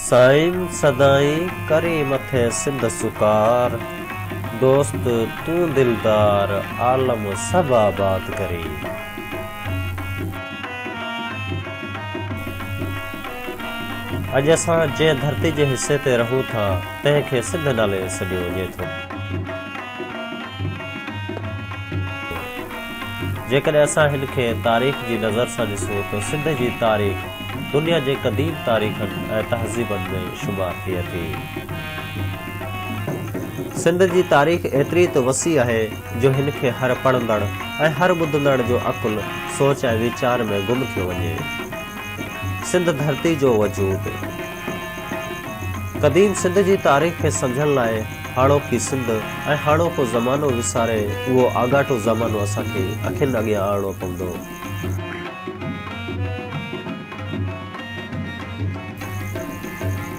साईं सदाई करी मथे सिंध सुकार, दोस्त तू दिलदार आलम सब आबाद करी। अज असां जे धरती जे हिस्से ते रहूं था तंहिंखे सिंध नाले सॾियो वञे थो। जेकॾहिं असां हिनखे तारीख़ जी नज़र सां ॾिसूं त सिंध जी तारीख़ दुनिया जे क़दीम तारीख़नि ऐं तहज़ीबनि में शुमार थिए थी। सिंध जी तारीख़ एतिरी त वसी आहे जो हिनखे हर पढ़ंदड़ ऐं हर ॿुधंदड़ जो अकुल सोच ऐं वीचार में गुम थियो वञे। सिंध धरती जो वजूद। क़दीम सिंध जी तारीख़ खे सम्झण लाइ हाणोकी सिंध ऐं हाणोको ज़मानो विसारे उहो आगाटो ज़मानो असांखे अखियुनि अॻियां आणणो पवंदो।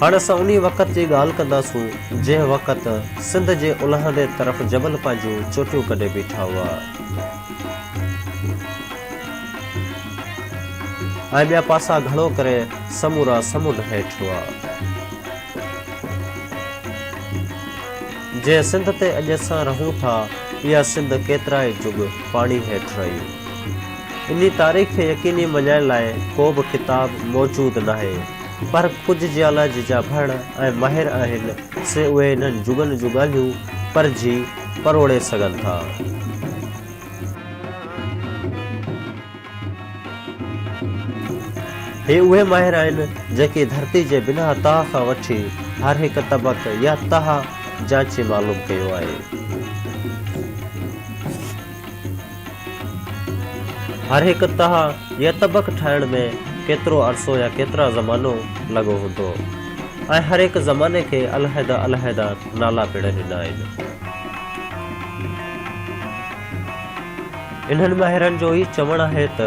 हाणे असां उन वक़्त जी ॻाल्हि कंदासूं जंहिं वक़्त सिंध जे उलहंदे तरफ़ जबल पंहिंजूं चोटियूं कढे बीठा हुआ ऐं ॿिया पासा घणो करे समूरा समुंड हेठि हुआ। जंहिं सिंध ते अॼु असां रहूं था इहा सिंध केतिरा ई जुग पाणी हेठि रही। इन तारीख़ खे यकीनी मञाइण लाइ को बि किताब मौजूदु नाहे, पर कुझु जियालॉजी जा भण ऐं माहिर आहिनि से उहे इन्हनि जुगनि जूं ॻाल्हियूं पढ़जी परोड़े सघनि था। हे उहे माहिर आहिनि जेके धरती जे बिना ताह खां वठी हर हिकु तबक़ या ताह जांचे मालूम कयो आहे। हर हिकु ताह या तबक़ ठाहिण में केतिरो अरसो या केतिरा ज़मानो लॻो हूंदो ऐं हर हिकु ज़माने खे अलहदा अलहदा नाला पिण ॾिना आहिनि। इन्हनि माहिरनि जो ई चवणु आहे त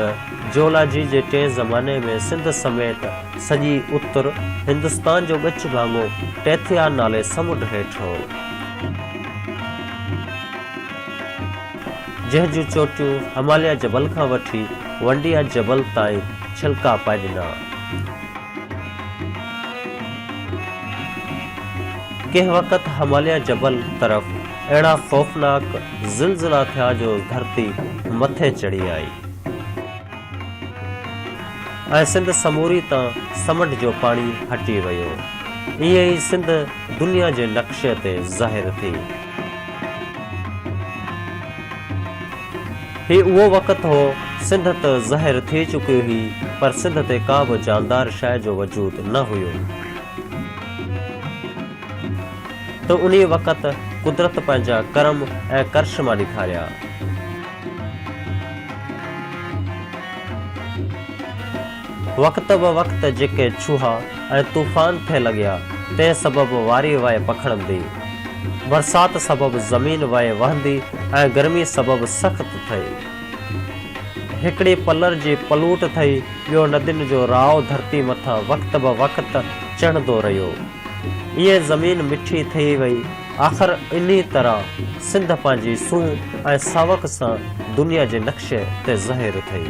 जियोलॉजी जे टे ज़माने में सिंध समेत सॼी उत्तर हिंदुस्तान जो ॻच भाङो टेथिया नाले समुंड हेठि हो, जंहिं जूं चोटियूं हिमालय जबल खां वठी वंडिया जबल ताईं छिलका पाए ॾिना। कंहिं वक़्त हिमालय जबल तरफ़ अहिड़ा ख़ौफ़नाक ज़िलज़िला थिया जो धरती मथे चढ़ी आई ऐं सिंध समूरी तां समुंड जो पाणी हटी वियो। ईअं ई सिंध दुनिया जे नक्शे ते ज़ाहिर थी। ही उहो वक़्तु हो सिंध त ज़ाहिर थी चुकी हुई, पर सिंध ते का बि जानदार शइ जो वजूद न हुयो। त उन वक़्त कुदरत पंहिंजा करम ऐं करशमा ॾेखारिया। वक़्त ब वक़्त जेके छुहा ऐं तूफ़ान थिए लॻिया तंहिं सबबु वारी वाए पखड़ंदी, बरसात सबबु ज़मीन वाए वहंदी ऐं गर्मी सबबु सख़्त थई। हिकिड़ी पलर जी पलूट थई, ॿियो नदियुनि जो राव धरती मथां वक़्त ब वक़्त चढ़ंदो रहियो। ईअं ज़मीन मिठी थी वई। आख़िर इन तरह सिंध पंहिंजी सूंह ऐं सावक सां दुनिया जे नक्शे ते ज़ाहिर थई।